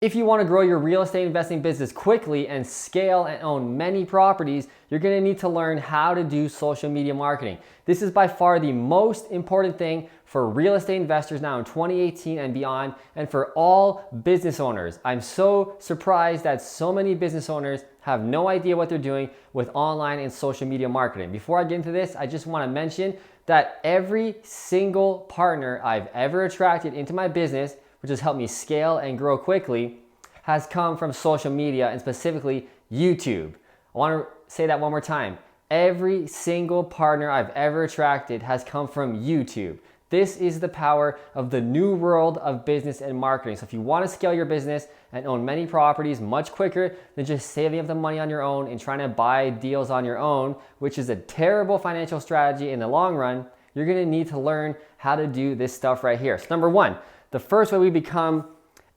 If you want to grow your real estate investing business quickly and scale and own many properties, you're going to need to learn how to do social media marketing. This is by far the most important thing for real estate investors now in 2018 and beyond, and for all business owners. I'm so surprised that so many business owners have no idea what they're doing with online and social media marketing. Before I get into this, I just want to mention that every single partner I've ever attracted into my business, which has helped me scale and grow quickly, has come from social media and specifically YouTube. I want to say that one more time. Every single partner I've ever attracted has come from YouTube. This is the power of the new world of business and marketing. So if you want to scale your business and own many properties much quicker than just saving up the money on your own and trying to buy deals on your own, which is a terrible financial strategy in the long run, you're going to need to learn how to do this stuff right here. So number one, the first way we become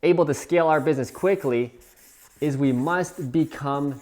able to scale our business quickly is we must become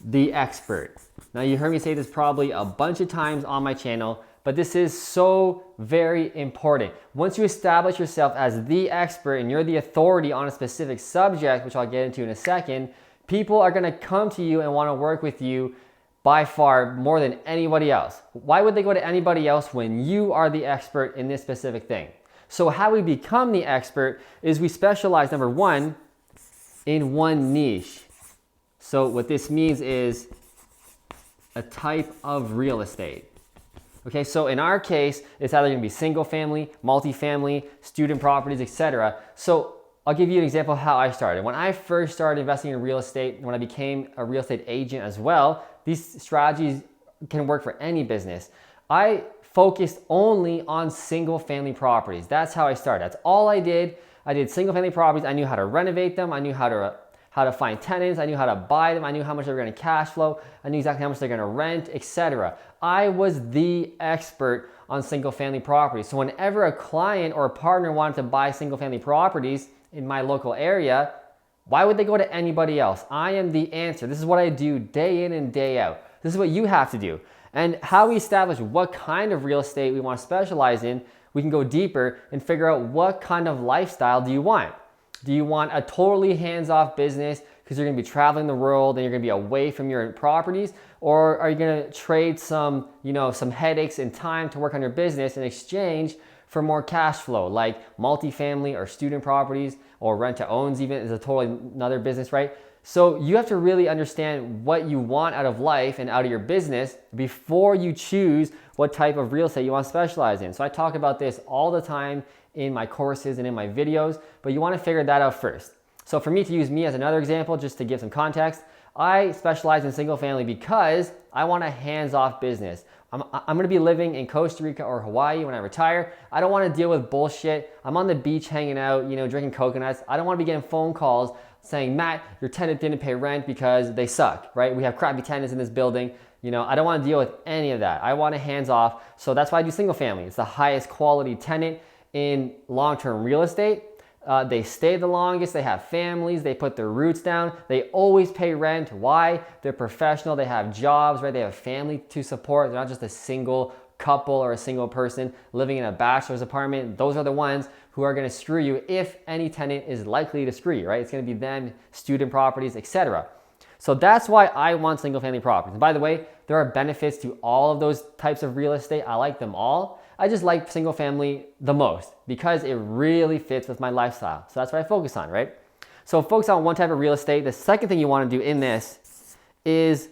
the expert. Now, you heard me say this probably a bunch of times on my channel, but this is so very important. Once you establish yourself as the expert and you're the authority on a specific subject, which I'll get into in a second, people are gonna come to you and wanna work with you by far more than anybody else. Why would they go to anybody else when you are the expert in this specific thing? So how we become the expert is we specialize, number one, in one niche. So what this means is a type of real estate. Okay, so in our case, it's either gonna be single family, multifamily, student properties, etc. So I'll give you an example of how I started. When I first started investing in real estate, when I became a real estate agent as well, these strategies can work for any business. I focused only on single family properties. That's how I started. That's all I did. I did single family properties. I knew how to renovate them. I knew how to find tenants. I knew how to buy them. I knew how much they were going to cash flow. I knew exactly how much they're going to rent, etc. I was the expert on single family properties. So whenever a client or a partner wanted to buy single family properties in my local area, why would they go to anybody else? I am the answer. This is what I do day in and day out. This is what you have to do. And how we establish what kind of real estate we want to specialize in, we can go deeper and figure out what kind of lifestyle do you want. Do you want a totally hands-off business because you're going to be traveling the world and you're going to be away from your properties? Or are you going to trade some headaches and time to work on your business in exchange for more cash flow, like multifamily or student properties, or rent to owns even is a totally another business, right? So you have to really understand what you want out of life and out of your business before you choose what type of real estate you want to specialize in. So I talk about this all the time in my courses and in my videos, but you want to figure that out first. So for me, to use me as another example, just to give some context, I specialize in single family because I want a hands-off business. I'm going to be living in Costa Rica or Hawaii when I retire. I don't want to deal with bullshit. I'm on the beach hanging out, drinking coconuts. I don't want to be getting phone calls saying, Matt, your tenant didn't pay rent because they suck, right? We have crappy tenants in this building. I don't want to deal with any of that. I want a hands-off. So that's why I do single family. It's the highest quality tenant in long-term real estate. They stay the longest, they have families, they put their roots down, they always pay rent. Why? They're professional, they have jobs, right? They have family to support. They're not just a single couple or a single person living in a bachelor's apartment. Those are the ones who are gonna screw you if any tenant is likely to screw you, right? It's gonna be them, student properties, etc. So that's why I want single family properties. And by the way, there are benefits to all of those types of real estate. I like them all. I just like single family the most because it really fits with my lifestyle. So that's what I focus on, right? So focus on one type of real estate. The second thing you want to do in this is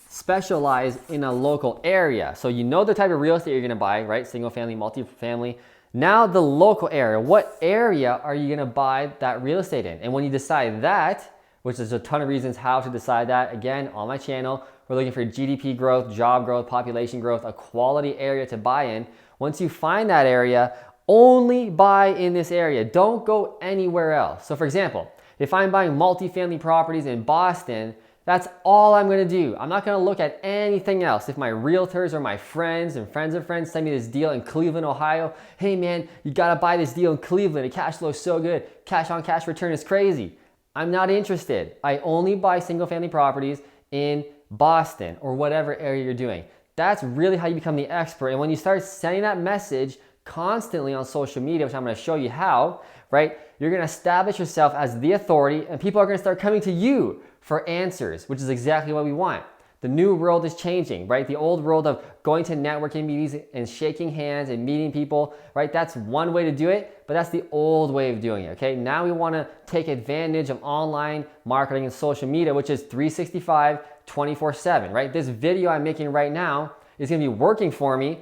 specialize in a local area. So you know the type of real estate you're going to buy, right? Single family, multifamily. Now the local area. What area are you going to buy that real estate in? And when you decide that, which there's a ton of reasons how to decide that, again, on my channel, we're looking for GDP growth, job growth, population growth, a quality area to buy in. Once you find that area, only buy in this area. Don't go anywhere else. So for example, if I'm buying multifamily properties in Boston, that's all I'm gonna do. I'm not gonna look at anything else. If my realtors or my friends and friends of friends send me this deal in Cleveland, Ohio, hey man, you gotta buy this deal in Cleveland. The cash flow is so good. Cash on cash return is crazy. I'm not interested. I only buy single family properties in Boston or whatever area you're doing. That's really how you become the expert. And when you start sending that message constantly on social media, which I'm going to show you how, right? You're going to establish yourself as the authority, and people are going to start coming to you for answers, which is exactly what we want. The new world is changing, right? The old world of going to networking meetings and shaking hands and meeting people, right? That's one way to do it, but that's the old way of doing it, okay? Now we want to take advantage of online marketing and social media, which is 365, 24/7, right? This video I'm making right now is going to be working for me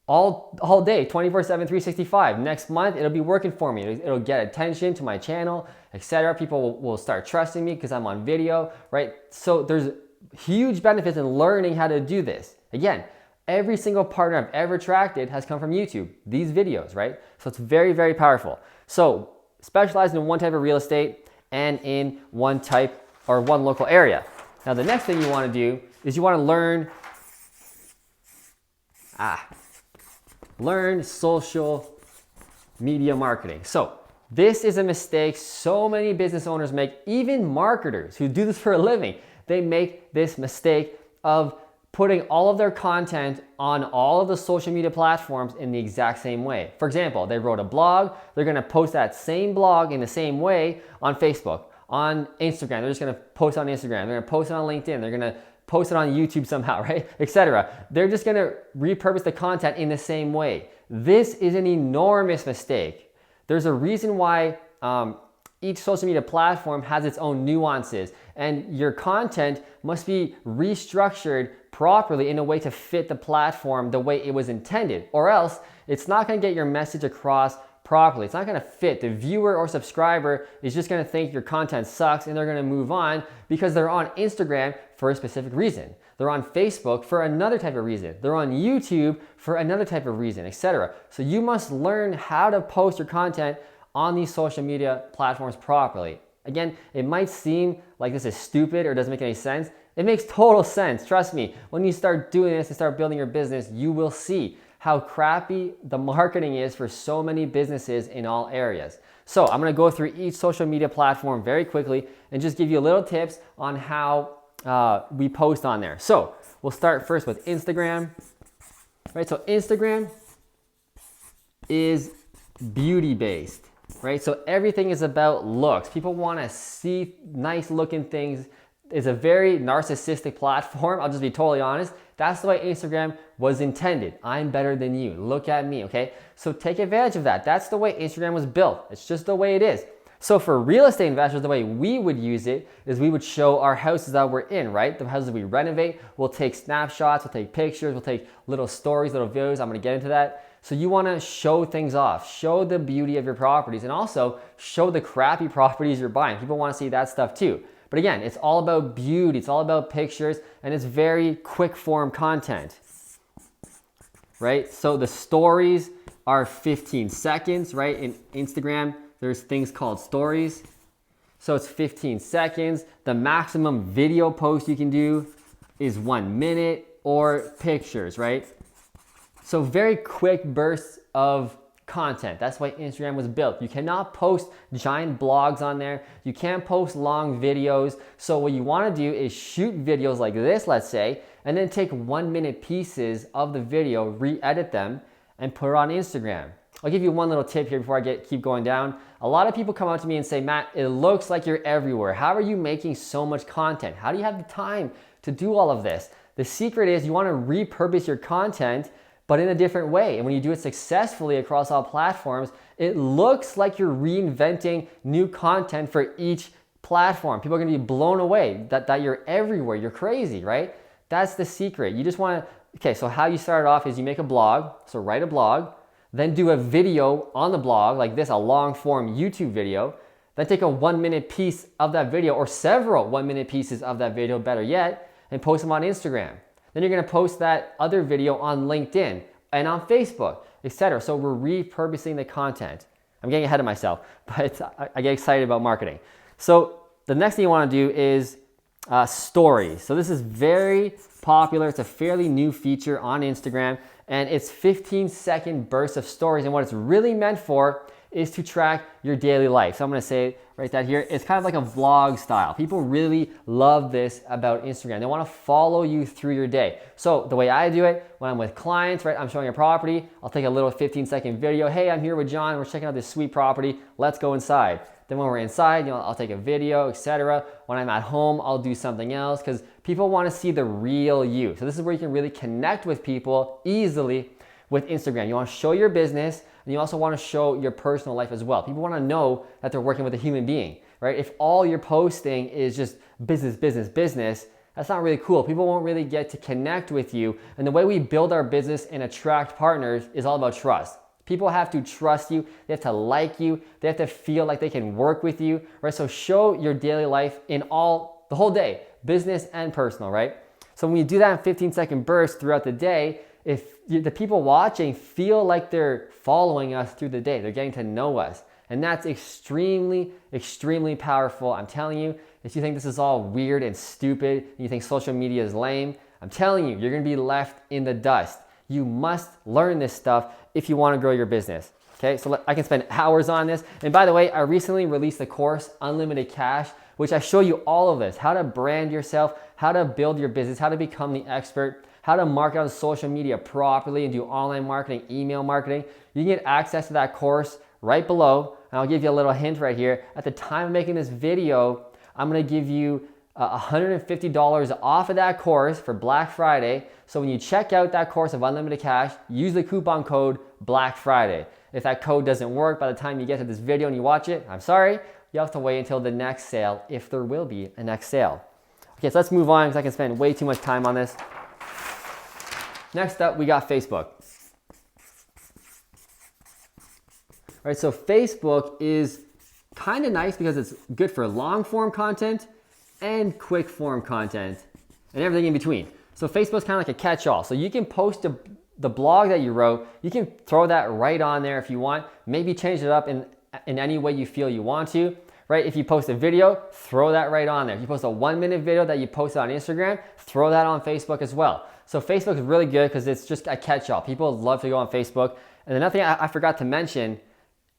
all day, 24/7, 365. Next month, it'll be working for me. It'll get attention to my channel, etc. People will start trusting me because I'm on video, right? So there's huge benefits in learning how to do this. Again, every single partner I've ever attracted has come from YouTube, these videos, right? So it's very, very powerful. So specialize in one type of real estate and in one type or one local area. Now, the next thing you want to do is you want to learn social media marketing. So this is a mistake so many business owners make, even marketers who do this for a living. They make this mistake of putting all of their content on all of the social media platforms in the exact same way. For example, they wrote a blog, they're gonna post that same blog in the same way on Facebook, on Instagram, they're just gonna post on Instagram, they're gonna post it on LinkedIn, they're gonna post it on YouTube somehow, right? Etc. They're just gonna repurpose the content in the same way. This is an enormous mistake. There's a reason why each social media platform has its own nuances, and your content must be restructured properly in a way to fit the platform the way it was intended, or else it's not going to get your message across properly. It's not going to fit. The viewer or subscriber is just going to think your content sucks and they're going to move on because they're on Instagram for a specific reason. They're on Facebook for another type of reason. They're on YouTube for another type of reason, etc. So you must learn how to post your content on these social media platforms properly. Again, it might seem like this is stupid or doesn't make any sense. It makes total sense. Trust me, when you start doing this and start building your business, you will see how crappy the marketing is for so many businesses in all areas. So I'm gonna go through each social media platform very quickly and just give you little tips on how we post on there. So we'll start first with Instagram. Right, so Instagram is beauty-based. Right, so everything is about looks. People want to see nice looking things. It's a very narcissistic platform. I'll just be totally honest. That's the way Instagram was intended. I'm better than you. Look at me, okay? So take advantage of that. That's the way Instagram was built. It's just the way it is. So for real estate investors, the way we would use it is we would show our houses that we're in, right? The houses we renovate. We'll take snapshots, we'll take pictures, we'll take little stories, little videos. I'm gonna get into that. So you want to show things off, show the beauty of your properties, and also show the crappy properties you're buying. People want to see that stuff too. But again, it's all about beauty, it's all about pictures, and it's very quick form content, right? So the stories are 15 seconds, right? In Instagram, there's things called stories. So it's 15 seconds. The maximum video post you can do is 1 minute, or pictures, right? So very quick bursts of content. That's why Instagram was built. You cannot post giant blogs on there. You can't post long videos. So what you want to do is shoot videos like this, let's say, and then take 1 minute pieces of the video, re-edit them, and put it on Instagram. I'll give you one little tip here before I keep going down. A lot of people come up to me and say, Matt, it looks like you're everywhere. How are you making so much content? How do you have the time to do all of this? The secret is you want to repurpose your content, but in a different way. And when you do it successfully across all platforms, it looks like you're reinventing new content for each platform. People are gonna be blown away that you're everywhere. You're crazy, right? That's the secret. You just wanna, okay, so how you start off is you make a blog. So write a blog, then do a video on the blog like this, a long form YouTube video. Then take a 1 minute piece of that video, or several 1 minute pieces of that video, better yet, and post them on Instagram. Then you're gonna post that other video on LinkedIn and on Facebook, etc. So we're repurposing the content. I'm getting ahead of myself, but I get excited about marketing. So the next thing you wanna do is stories. So this is very popular. It's a fairly new feature on Instagram, and it's 15-second bursts of stories. And what it's really meant for is to track your daily life. So I'm gonna say right that here, it's kind of like a vlog style. People really love this about Instagram. They wanna follow you through your day. So the way I do it, when I'm with clients, right, I'm showing a property, I'll take a little 15-second video. Hey, I'm here with John, we're checking out this sweet property, let's go inside. Then when we're inside, I'll take a video, etc. When I'm at home, I'll do something else because people want to see the real you. So this is where you can really connect with people easily with Instagram. You want to show your business and you also want to show your personal life as well. People want to know that they're working with a human being, right? If all you're posting is just business, business, business, that's not really cool. People won't really get to connect with you. And the way we build our business and attract partners is all about trust. People have to trust you, they have to like you, they have to feel like they can work with you, right? So show your daily life in the whole day, business and personal, right? So when you do that in 15-second bursts throughout the day, if the people watching feel like they're following us through the day, they're getting to know us. And that's extremely, extremely powerful. I'm telling you, if you think this is all weird and stupid, and you think social media is lame, I'm telling you, you're gonna be left in the dust. You must learn this stuff if you want to grow your business. Okay, so I can spend hours on this. And by the way, I recently released the course, Unlimited Cash, which I show you all of this, how to brand yourself, how to build your business, how to become the expert, how to market on social media properly and do online marketing, email marketing. You can get access to that course right below. And I'll give you a little hint right here. At the time of making this video, I'm going to give you $150 off of that course for Black Friday. So when you check out that course of Unlimited Cash, use the coupon code Black Friday. If that code doesn't work by the time you get to this video and you watch it, I'm sorry, you have to wait until the next sale, if there will be a next sale. Okay, so let's move on because I can spend way too much time on this. Next up, we got Facebook. All right, so Facebook is kind of nice because it's good for long form content and quick form content and everything in between. So Facebook's kind of like a catch-all. So you can post the blog that you wrote, you can throw that right on there if you want, maybe change it up in any way you feel you want to, right? If you post a video, throw that right on there. If you post a 1-minute video that you posted on Instagram, throw that on Facebook as well. So Facebook is really good because it's just a catch-all. People love to go on Facebook. And another thing I forgot to mention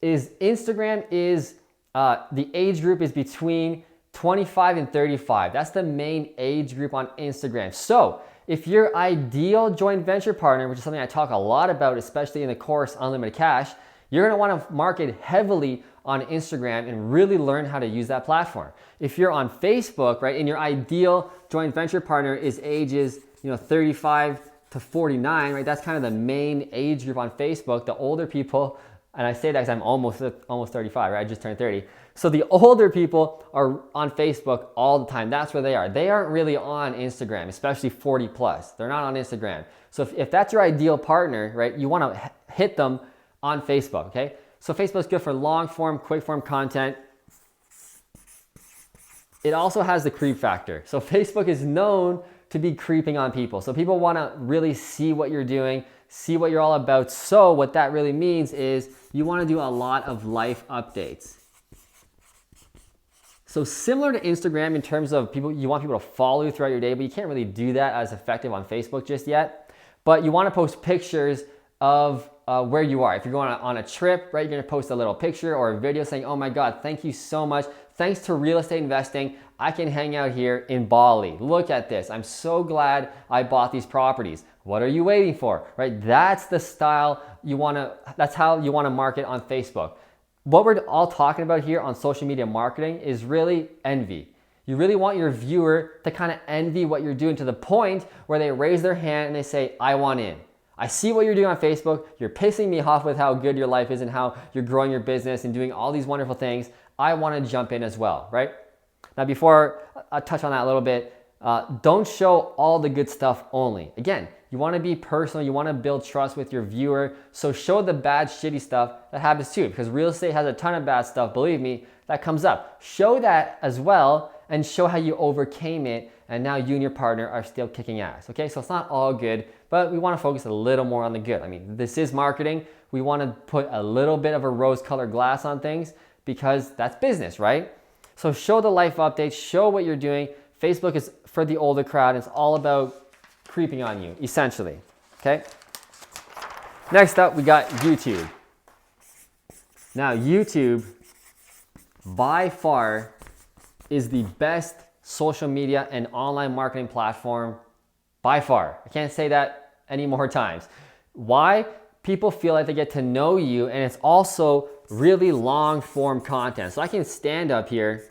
is Instagram is, the age group is between 25 and 35. That's the main age group on Instagram. So if your ideal joint venture partner, which is something I talk a lot about, especially in the course Unlimited Cash, you're gonna wanna market heavily on Instagram and really learn how to use that platform. If you're on Facebook, right, and your ideal joint venture partner is ages 35 to 49, right, that's kind of the main age group on Facebook. The older people, and I say that because I'm almost 35, right? I just turned 30. So the older people are on Facebook all the time. That's where they are. They aren't really on Instagram, especially 40 plus. They're not on Instagram. So if that's your ideal partner, right, you want to hit them on Facebook, okay? So Facebook's good for long form, quick form content. It also has the creep factor. So Facebook is known to be creeping on people. So people want to really see what you're doing, see what you're all about. So what that really means is you want to do a lot of life updates. So similar to Instagram in terms of people, you want people to follow you throughout your day, but you can't really do that as effective on Facebook just yet. But you want to post pictures of where you are. If you're going on a trip, right, you're going to post a little picture or a video saying, oh my God, thank you so much. Thanks to real estate investing, I can hang out here in Bali. Look at this. I'm so glad I bought these properties. What are you waiting for, right? That's the style that's how you want to market on Facebook. What we're all talking about here on social media marketing is really envy. You really want your viewer to kind of envy what you're doing to the point where they raise their hand and they say, I want in. I see what you're doing on Facebook. You're pissing me off with how good your life is and how you're growing your business and doing all these wonderful things. I want to jump in as well, right? Now, before I touch on that a little bit, don't show all the good stuff only. Again, you want to be personal. You want to build trust with your viewer. So show the bad, shitty stuff that happens too, because real estate has a ton of bad stuff. Believe me, that comes up. Show that as well and show how you overcame it. And now you and your partner are still kicking ass. Okay, so it's not all good, but we want to focus a little more on the good. I mean, this is marketing. We want to put a little bit of a rose-colored glass on things because that's business, right? So show the life updates, show what you're doing. Facebook is for the older crowd. It's all about creeping on you, essentially, okay? Next up, we got YouTube. Now, YouTube by far is the best social media and online marketing platform by far. I can't say that any more times. Why? People feel like they get to know you, and it's also really long form content. So I can stand up here,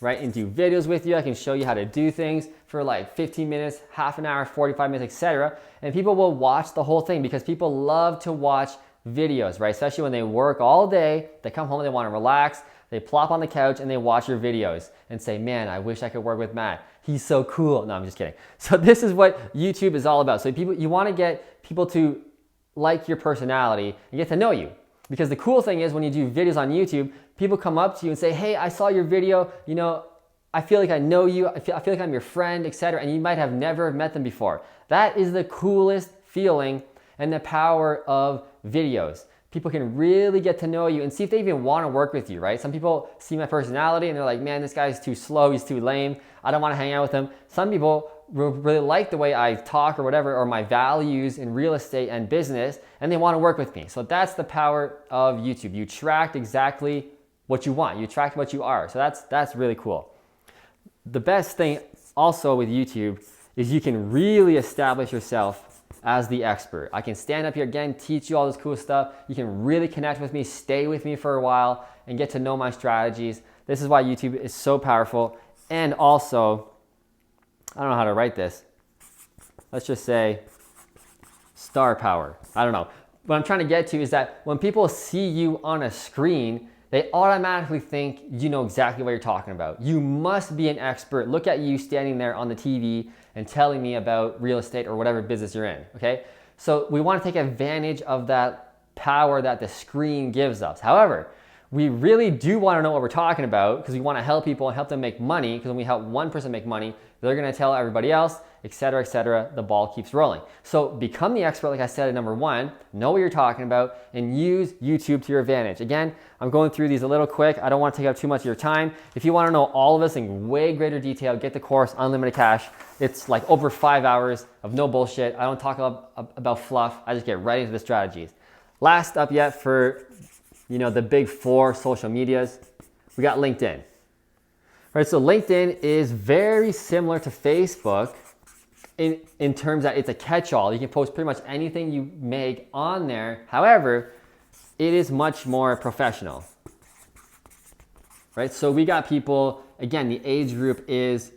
right, and do videos with you. I can show you how to do things for like 15 minutes, half an hour, 45 minutes, etc. And people will watch the whole thing because people love to watch videos, right? Especially when they work all day, they come home, they want to relax, they plop on the couch and they watch your videos and say, man, I wish I could work with Matt. He's so cool. No, I'm just kidding. So this is what YouTube is all about. So you want to get people to like your personality and get to know you. Because the cool thing is when you do videos on YouTube, people come up to you and say, hey, I saw your video, you know, I feel like I know you, I feel like I'm your friend, etc. And you might have never met them before. That is the coolest feeling and the power of videos. People can really get to know you and see if they even want to work with you, right? Some people see my personality and they're like, man, this guy's too slow, he's too lame, I don't want to hang out with him. Some people really like the way I talk or whatever, or my values in real estate and business, and they want to work with me. So that's the power of YouTube. You attract exactly what you want. You attract what you are. So that's really cool. The best thing also with YouTube is you can really establish yourself as the expert. I can stand up here again, teach you all this cool stuff. You can really connect with me, stay with me for a while, and get to know my strategies. This is why YouTube is so powerful. And also, I don't know how to write this. Let's just say star power. I don't know. What I'm trying to get to is that when people see you on a screen, they automatically think you know exactly what you're talking about. You must be an expert. Look at you standing there on the TV and telling me about real estate or whatever business you're in, okay? So we want to take advantage of that power that the screen gives us. However, we really do want to know what we're talking about because we want to help people and help them make money, because when we help one person make money, they're going to tell everybody else, etc., etc. The ball keeps rolling. So become the expert, like I said, at number one, know what you're talking about, and use YouTube to your advantage. Again, I'm going through these a little quick. I don't want to take up too much of your time. If you want to know all of this in way greater detail, get the course, Unlimited Cash. It's like over 5 hours of no bullshit. I don't talk about fluff. I just get right into the strategies. Last up yet for, you know, the big four social medias, we got LinkedIn. Right, so LinkedIn is very similar to Facebook in terms that it's a catch-all. You can post pretty much anything you make on there. However, it is much more professional. Right, so we got people, again, the age group is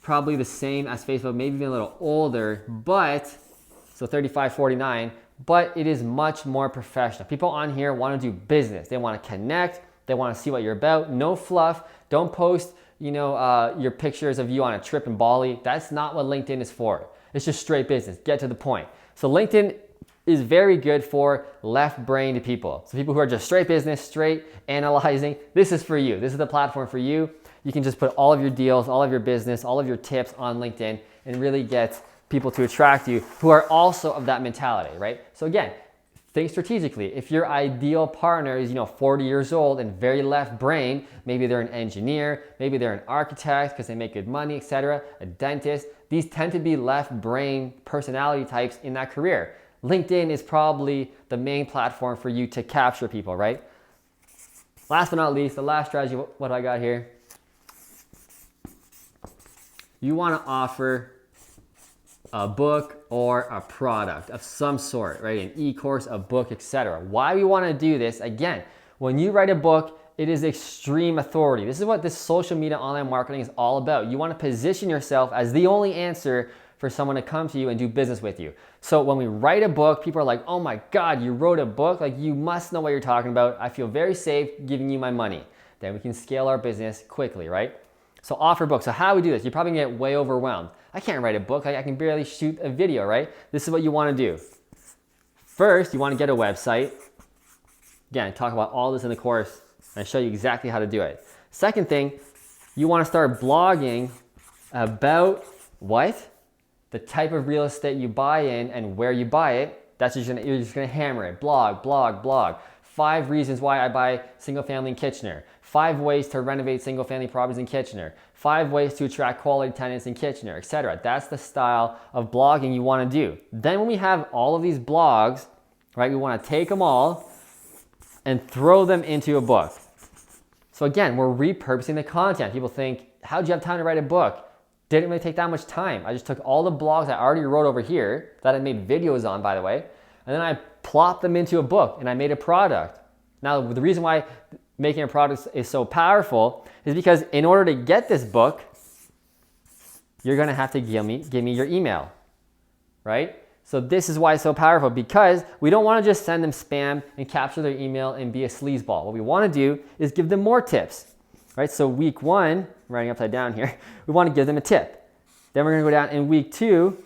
probably the same as Facebook, maybe even a little older, but, so 35, 49, but it is much more professional. People on here want to do business. They want to connect. They want to see what you're about. No fluff. Don't post, you know, your pictures of you on a trip in Bali. That's not what LinkedIn is for. It's just straight business. Get to the point. So LinkedIn is very good for left-brained people. So people who are just straight business, straight analyzing. This is for you. This is the platform for you. You can just put all of your deals, all of your business, all of your tips on LinkedIn and really get people to attract you who are also of that mentality, right? So again, think strategically. If your ideal partner is, 40 years old and very left brain, maybe they're an engineer, maybe they're an architect because they make good money, etc., a dentist, these tend to be left brain personality types in that career. LinkedIn is probably the main platform for you to capture people, right? Last but not least, the last strategy, what do I got here? You want to offer a book or a product of some sort, right? An e-course, a book, etc. Why we want to do this? Again, when you write a book, it is extreme authority. This is what this social media online marketing is all about. You want to position yourself as the only answer for someone to come to you and do business with you. So when we write a book, people are like, oh my God, you wrote a book? Like, you must know what you're talking about. I feel very safe giving you my money. Then we can scale our business quickly, right? So offer books. So how do we do this? You're probably gonna get way overwhelmed. I can't write a book. I can barely shoot a video, right? This is what you wanna do. First, you wanna get a website. Again, I talk about all this in the course and I show you exactly how to do it. Second thing, you wanna start blogging about what? The type of real estate you buy in and where you buy it. You're just gonna hammer it. Blog, blog, blog. 5 reasons why I buy single family in Kitchener. 5 ways to renovate single family properties in Kitchener. 5 ways to attract quality tenants in Kitchener, etc. That's the style of blogging you want to do. Then when we have all of these blogs, right, we want to take them all and throw them into a book. So again, we're repurposing the content. People think, how'd you have time to write a book? Didn't really take that much time. I just took all the blogs I already wrote over here that I made videos on, by the way, and then I plopped them into a book and I made a product. Now, the reason why making a product is so powerful is because in order to get this book, you're gonna have to give me your email, right? So this is why it's so powerful, because we don't wanna just send them spam and capture their email and be a sleazeball. What we wanna do is give them more tips, right? So week 1, I'm writing upside down here, we wanna give them a tip. Then we're gonna go down in week 2,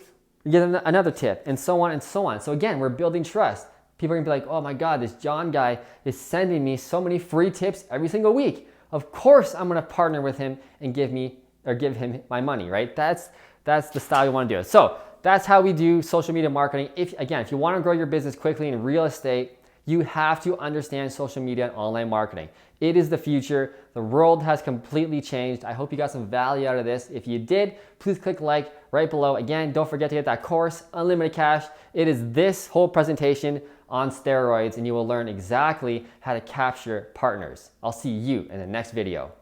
we give them another tip, and so on and so on. So again, we're building trust. People are gonna be like, oh my God, this John guy is sending me so many free tips every single week. Of course I'm gonna partner with him and give him my money, right? That's the style you wanna do it. So that's how we do social media marketing. If you wanna grow your business quickly in real estate, you have to understand social media and online marketing. It is the future. The world has completely changed. I hope you got some value out of this. If you did, please click like right below. Again, don't forget to get that course, Unlimited Cash. It is this whole presentation on steroids, and you will learn exactly how to capture partners. I'll see you in the next video.